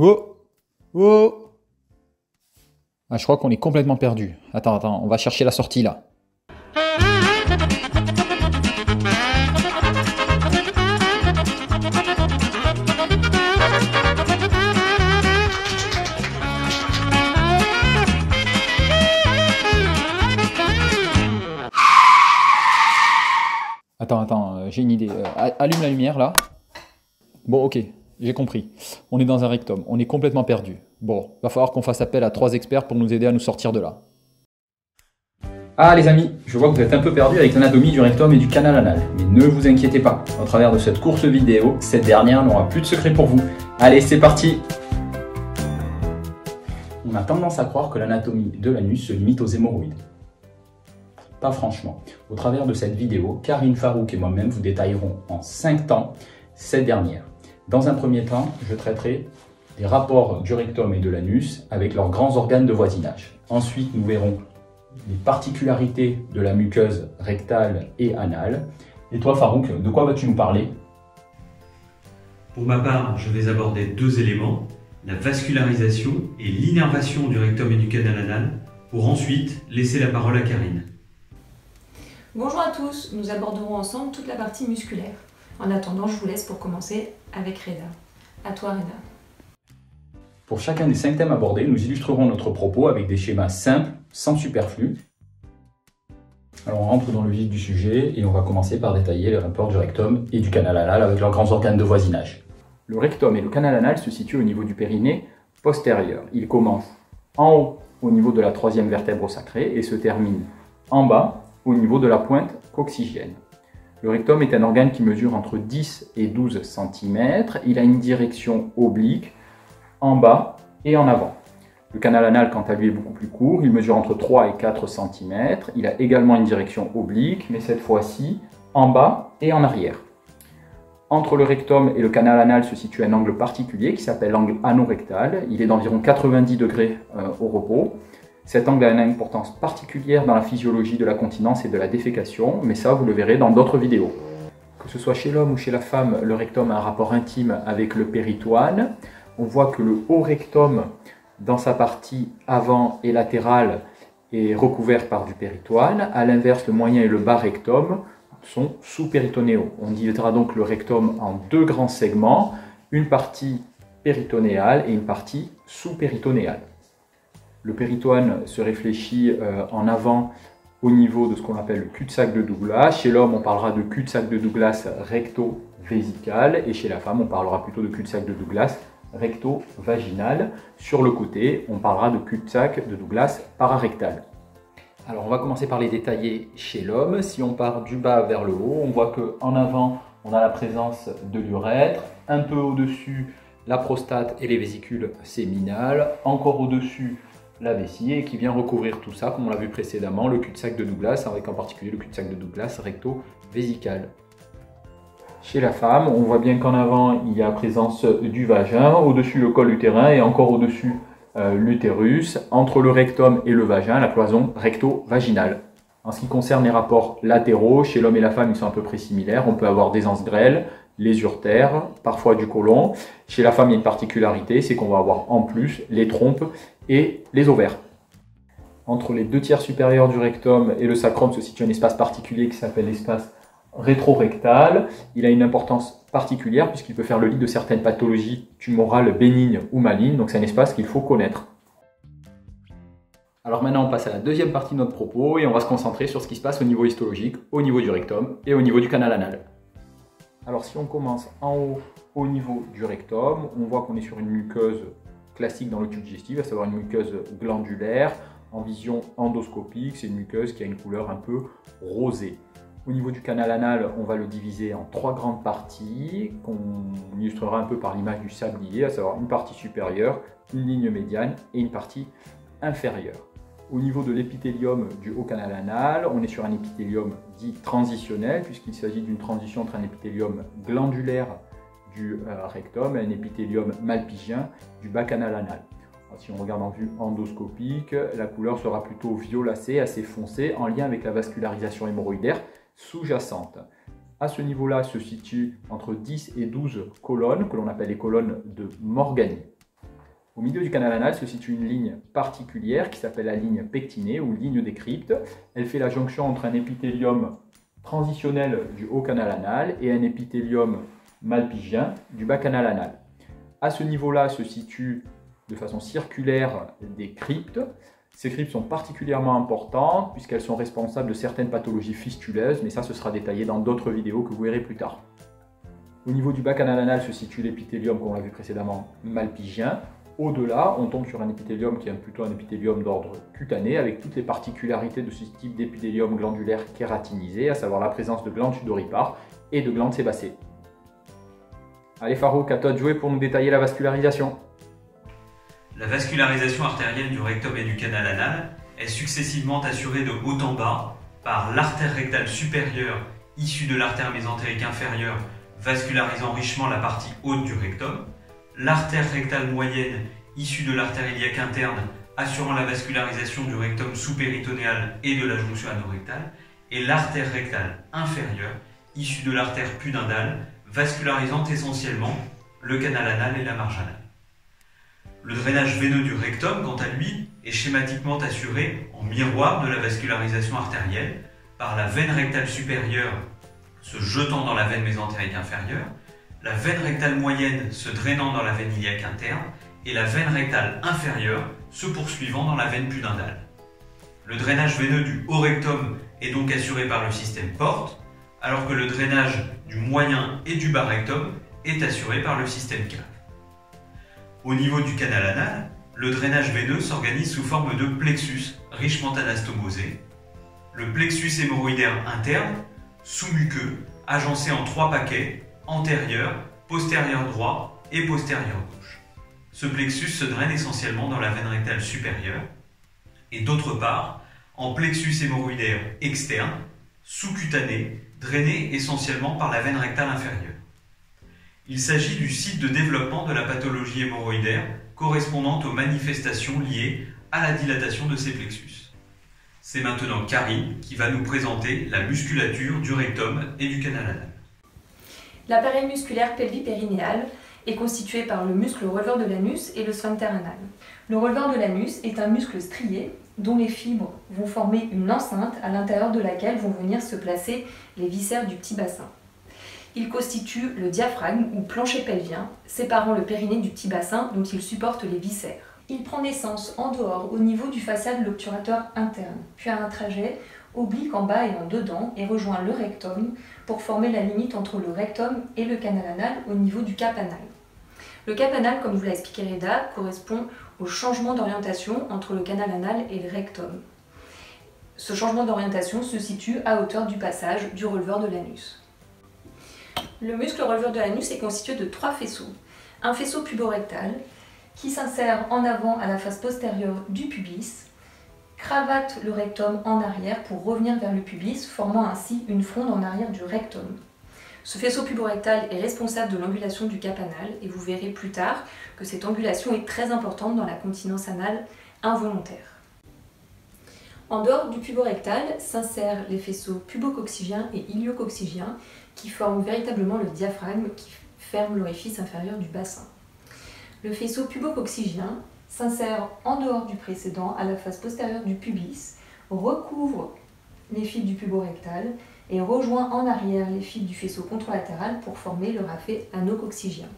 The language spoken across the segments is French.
Oh! Oh! Ah, je crois qu'on est complètement perdu. Attends, on va chercher la sortie là. Attends, j'ai une idée. Allume la lumière là. Bon, ok, j'ai compris. On est dans un rectum, on est complètement perdu. Bon, va falloir qu'on fasse appel à 3 experts pour nous aider à nous sortir de là. Ah les amis, je vois que vous êtes un peu perdus avec l'anatomie du rectum et du canal anal. Mais ne vous inquiétez pas, au travers de cette courte vidéo, cette dernière n'aura plus de secret pour vous. Allez, c'est parti! On a tendance à croire que l'anatomie de l'anus se limite aux hémorroïdes. Pas franchement. Au travers de cette vidéo, Karine Farouk et moi-même vous détaillerons en 5 temps cette dernière. Dans un premier temps, je traiterai des rapports du rectum et de l'anus avec leurs grands organes de voisinage. Ensuite, nous verrons les particularités de la muqueuse rectale et anale. Et toi Farouk, de quoi vas-tu nous parler? Pour ma part, je vais aborder 2 éléments, la vascularisation et l'innervation du rectum et du canal anal, pour ensuite laisser la parole à Karine. Bonjour à tous, nous aborderons ensemble toute la partie musculaire. En attendant, je vous laisse pour commencer avec Reda. À toi Reda. Pour chacun des 5 thèmes abordés, nous illustrerons notre propos avec des schémas simples, sans superflu. Alors on rentre dans le vif du sujet et on va commencer par détailler les rapports du rectum et du canal anal avec leurs grands organes de voisinage. Le rectum et le canal anal se situent au niveau du périnée postérieur. Ils commencent en haut au niveau de la 3e vertèbre sacrée et se terminent en bas au niveau de la pointe coccygienne. Le rectum est un organe qui mesure entre 10 et 12 cm. Il a une direction oblique en bas et en avant. Le canal anal, quant à lui, est beaucoup plus court. Il mesure entre 3 et 4 cm. Il a également une direction oblique, mais cette fois-ci en bas et en arrière. Entre le rectum et le canal anal se situe un angle particulier qui s'appelle l'angle anorectal. Il est d'environ 90 degrés au repos. Cet angle a une importance particulière dans la physiologie de la continence et de la défécation, mais ça, vous le verrez dans d'autres vidéos. Que ce soit chez l'homme ou chez la femme, le rectum a un rapport intime avec le péritoine. On voit que le haut rectum, dans sa partie avant et latérale, est recouvert par du péritoine. A l'inverse, le moyen et le bas rectum sont sous-péritonéaux. On divisera donc le rectum en 2 grands segments, une partie péritonéale et une partie sous-péritonéale. Le péritoine se réfléchit en avant au niveau de ce qu'on appelle le cul-de-sac de Douglas. Chez l'homme, on parlera de cul-de-sac de Douglas recto-vésical et chez la femme, on parlera plutôt de cul-de-sac de Douglas recto-vaginal. Sur le côté, on parlera de cul-de-sac de Douglas pararectal. Alors, on va commencer par les détailler chez l'homme. Si on part du bas vers le haut, on voit qu'en avant, on a la présence de l'urètre, un peu au-dessus, la prostate et les vésicules séminales, encore au-dessus, la vessie et qui vient recouvrir tout ça, comme on l'a vu précédemment, le cul-de-sac de Douglas, avec en particulier le cul-de-sac de Douglas recto-vésical. Chez la femme, on voit bien qu'en avant, il y a présence du vagin, au-dessus le col utérin et encore au-dessus l'utérus, entre le rectum et le vagin, la cloison recto-vaginale. En ce qui concerne les rapports latéraux, chez l'homme et la femme, ils sont à peu près similaires. On peut avoir des anses grêles, les urtères, parfois du côlon. Chez la femme, il y a une particularité, c'est qu'on va avoir en plus les trompes et les ovaires. Entre les 2 tiers supérieurs du rectum et le sacrum se situe un espace particulier qui s'appelle l'espace rétrorectal. Il a une importance particulière puisqu'il peut faire le lit de certaines pathologies tumorales bénignes ou malignes, donc c'est un espace qu'il faut connaître. Alors maintenant on passe à la 2e partie de notre propos et on va se concentrer sur ce qui se passe au niveau histologique, au niveau du rectum et au niveau du canal anal. Alors si on commence en haut au niveau du rectum, on voit qu'on est sur une muqueuse classique dans le tube digestif, à savoir une muqueuse glandulaire en vision endoscopique. C'est une muqueuse qui a une couleur un peu rosée. Au niveau du canal anal, on va le diviser en 3 grandes parties qu'on illustrera un peu par l'image du sablier, à savoir une partie supérieure, une ligne médiane et une partie inférieure. Au niveau de l'épithélium du haut canal anal, on est sur un épithélium dit transitionnel puisqu'il s'agit d'une transition entre un épithélium glandulaire du rectum et un épithélium malpigien du bas canal anal. Alors, si on regarde en vue endoscopique, la couleur sera plutôt violacée, assez foncée, en lien avec la vascularisation hémorroïdaire sous-jacente. À ce niveau-là se situent entre 10 et 12 colonnes, que l'on appelle les colonnes de Morgani. Au milieu du canal anal se situe une ligne particulière qui s'appelle la ligne pectinée ou ligne des cryptes. Elle fait la jonction entre un épithélium transitionnel du haut canal anal et un épithélium malpigien du bas canal anal. À ce niveau-là se situent de façon circulaire des cryptes. Ces cryptes sont particulièrement importantes puisqu'elles sont responsables de certaines pathologies fistuleuses, mais ça ce sera détaillé dans d'autres vidéos que vous verrez plus tard. Au niveau du bas canal anal se situe l'épithélium, comme on l'a vu précédemment, malpigien. Au-delà, on tombe sur un épithélium qui est plutôt un épithélium d'ordre cutané, avec toutes les particularités de ce type d'épithélium glandulaire kératinisé, à savoir la présence de glandes sudoripares et de glandes sébacées. Allez Farouk, à toi de jouer pour nous détailler la vascularisation. La vascularisation artérielle du rectum et du canal anal est successivement assurée de haut en bas par l'artère rectale supérieure issue de l'artère mésentérique inférieure vascularisant richement la partie haute du rectum, l'artère rectale moyenne issue de l'artère iliaque interne assurant la vascularisation du rectum sous-péritonéal et de la jonction anorectale, et l'artère rectale inférieure issue de l'artère pudendale vascularisant essentiellement le canal anal et la marge anale. Le drainage veineux du rectum, quant à lui, est schématiquement assuré en miroir de la vascularisation artérielle par la veine rectale supérieure se jetant dans la veine mésentérique inférieure, la veine rectale moyenne se drainant dans la veine iliaque interne et la veine rectale inférieure se poursuivant dans la veine pudendale. Le drainage veineux du haut rectum est donc assuré par le système porte, alors que le drainage du moyen et du bas rectum est assuré par le système cave. Au niveau du canal anal, le drainage veineux s'organise sous forme de plexus richement anastomosé. Le plexus hémorroïdaire interne, sous-muqueux, agencé en 3 paquets, antérieur, postérieur droit et postérieur gauche. Ce plexus se draine essentiellement dans la veine rectale supérieure et d'autre part en plexus hémorroïdaire externe, sous-cutané, drainé essentiellement par la veine rectale inférieure. Il s'agit du site de développement de la pathologie hémorroïdaire correspondant aux manifestations liées à la dilatation de ces plexus. C'est maintenant Karine qui va nous présenter la musculature du rectum et du canal anal. L'appareil musculaire pelvipérinéal est constitué par le muscle releveur de l'anus et le sphincter anal. Le releveur de l'anus est un muscle strié dont les fibres vont former une enceinte à l'intérieur de laquelle vont venir se placer les viscères du petit bassin. Il constitue le diaphragme ou plancher pelvien, séparant le périnée du petit bassin dont il supporte les viscères. Il prend naissance en dehors au niveau du facial l'obturateur interne, puis a un trajet oblique en bas et en dedans et rejoint le rectum pour former la limite entre le rectum et le canal anal au niveau du cap anal. Le cap anal, comme vous l'a expliqué Reda, correspond au changement d'orientation entre le canal anal et le rectum. Ce changement d'orientation se situe à hauteur du passage du releveur de l'anus. Le muscle releveur de l'anus est constitué de 3 faisceaux. Un faisceau puborectal qui s'insère en avant à la face postérieure du pubis, cravate le rectum en arrière pour revenir vers le pubis, formant ainsi une fronde en arrière du rectum. Ce faisceau puborectal est responsable de l'angulation du cap anal et vous verrez plus tard que cette angulation est très importante dans la continence anale involontaire. En dehors du puborectal s'insèrent les faisceaux pubococcygien et iliococcygien qui forment véritablement le diaphragme qui ferme l'orifice inférieur du bassin. Le faisceau pubococcygien s'insère en dehors du précédent à la face postérieure du pubis, recouvre les fibres du puborectal et rejoint en arrière les fibres du faisceau contralatéral pour former le rafet anococcygien.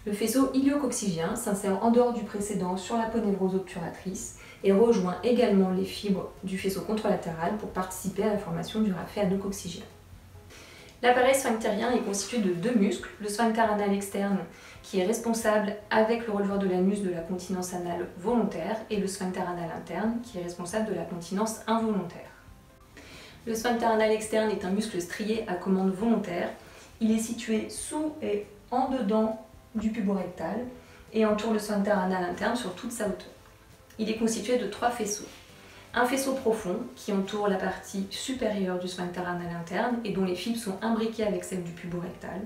Le faisceau iliococcygien s'insère en dehors du précédent sur la ponévrose obturatrice et rejoint également les fibres du faisceau contralatéral pour participer à la formation du rafet anococcygien. L'appareil sphinctérien est constitué de 2 muscles, le sphincter anal externe qui est responsable avec le releveur de l'anus de la continence anale volontaire et le sphincter anal interne qui est responsable de la continence involontaire. Le sphincter anal externe est un muscle strié à commande volontaire. Il est situé sous et en dedans du puborectal et entoure le sphincter anal interne sur toute sa hauteur. Il est constitué de 3 faisceaux. Un faisceau profond qui entoure la partie supérieure du sphincter anal interne et dont les fibres sont imbriquées avec celles du puborectal.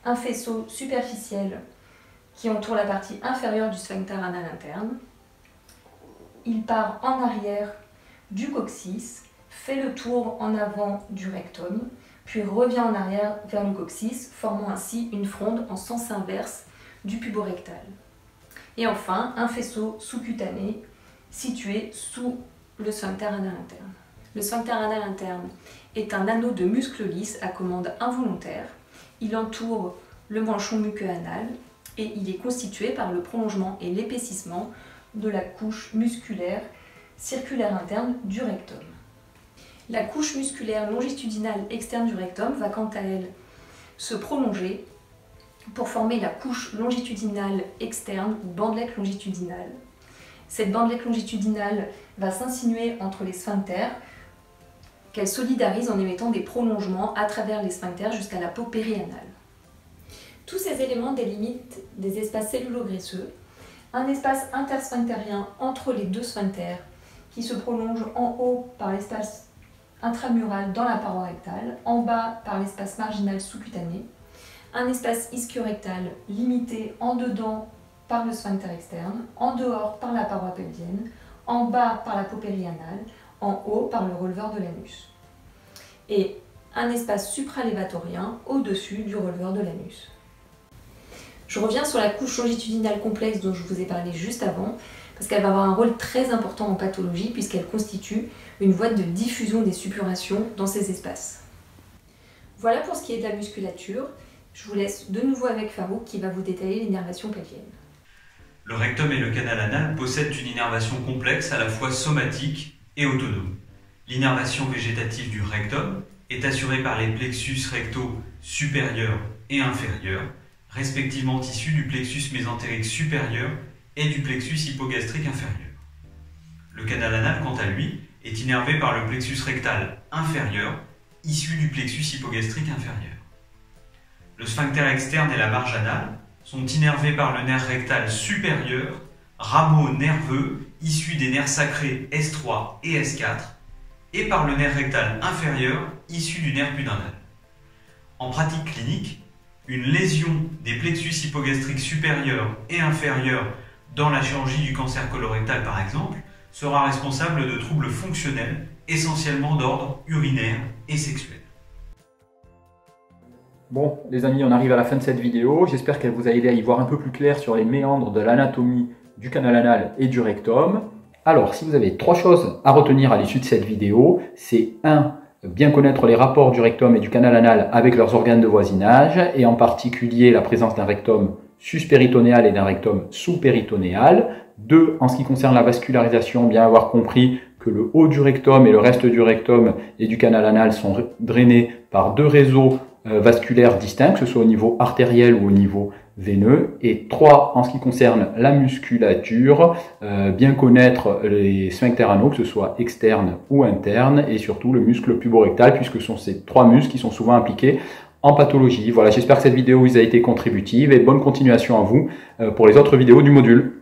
Un faisceau superficiel qui entoure la partie inférieure du sphincter anal interne. Il part en arrière du coccyx, fait le tour en avant du rectum, puis revient en arrière vers le coccyx, formant ainsi une fronde en sens inverse du puborectal. Et enfin, un faisceau sous-cutané situé sous le sphincter anal interne. Le sphincter anal interne est un anneau de muscles lisses à commande involontaire. Il entoure le manchon muqueux anal et il est constitué par le prolongement et l'épaississement de la couche musculaire circulaire interne du rectum. La couche musculaire longitudinale externe du rectum va quant à elle se prolonger pour former la couche longitudinale externe ou bandelette longitudinale. Cette bandelette longitudinale va s'insinuer entre les sphincters qu'elle solidarise en émettant des prolongements à travers les sphincters jusqu'à la peau périanale. Tous ces éléments délimitent des espaces cellulo-graisseux, un espace intersphinctérien entre les deux sphincters qui se prolonge en haut par l'espace intramural dans la paroi rectale, en bas par l'espace marginal sous-cutané, un espace ischio-rectal limité en dedans par le sphincter externe, en dehors par la paroi pelvienne, en bas par la peau périanale, en haut par le releveur de l'anus. Et un espace supralévatorien au-dessus du releveur de l'anus. Je reviens sur la couche longitudinale complexe dont je vous ai parlé juste avant, parce qu'elle va avoir un rôle très important en pathologie puisqu'elle constitue une voie de diffusion des suppurations dans ces espaces. Voilà pour ce qui est de la musculature. Je vous laisse de nouveau avec Farouk qui va vous détailler l'innervation pelvienne. Le rectum et le canal anal possèdent une innervation complexe à la fois somatique et autonome. L'innervation végétative du rectum est assurée par les plexus rectaux supérieurs et inférieurs, respectivement issus du plexus mésentérique supérieur et du plexus hypogastrique inférieur. Le canal anal, quant à lui, est innervé par le plexus rectal inférieur, issu du plexus hypogastrique inférieur. Le sphincter externe et la marge anale sont innervés par le nerf rectal supérieur, rameau nerveux issu des nerfs sacrés S3 et S4, et par le nerf rectal inférieur issu du nerf pudendal. En pratique clinique, une lésion des plexus hypogastriques supérieur et inférieur dans la chirurgie du cancer colorectal par exemple, sera responsable de troubles fonctionnels essentiellement d'ordre urinaire et sexuel. Bon, les amis, on arrive à la fin de cette vidéo. J'espère qu'elle vous a aidé à y voir un peu plus clair sur les méandres de l'anatomie du canal anal et du rectum. Alors, si vous avez 3 choses à retenir à l'issue de cette vidéo, c'est 1. Bien connaître les rapports du rectum et du canal anal avec leurs organes de voisinage, et en particulier la présence d'un rectum suspéritonéal et d'un rectum sous-péritonéal. 2. En ce qui concerne la vascularisation, bien avoir compris que le haut du rectum et le reste du rectum et du canal anal sont drainés par 2 réseaux vasculaires distincts, que ce soit au niveau artériel ou au niveau veineux. Et 3, en ce qui concerne la musculature, bien connaître les sphincters anaux, que ce soit externes ou internes, et surtout le muscle puborectal, puisque ce sont ces 3 muscles qui sont souvent impliqués en pathologie. Voilà, j'espère que cette vidéo vous a été contributive et bonne continuation à vous pour les autres vidéos du module.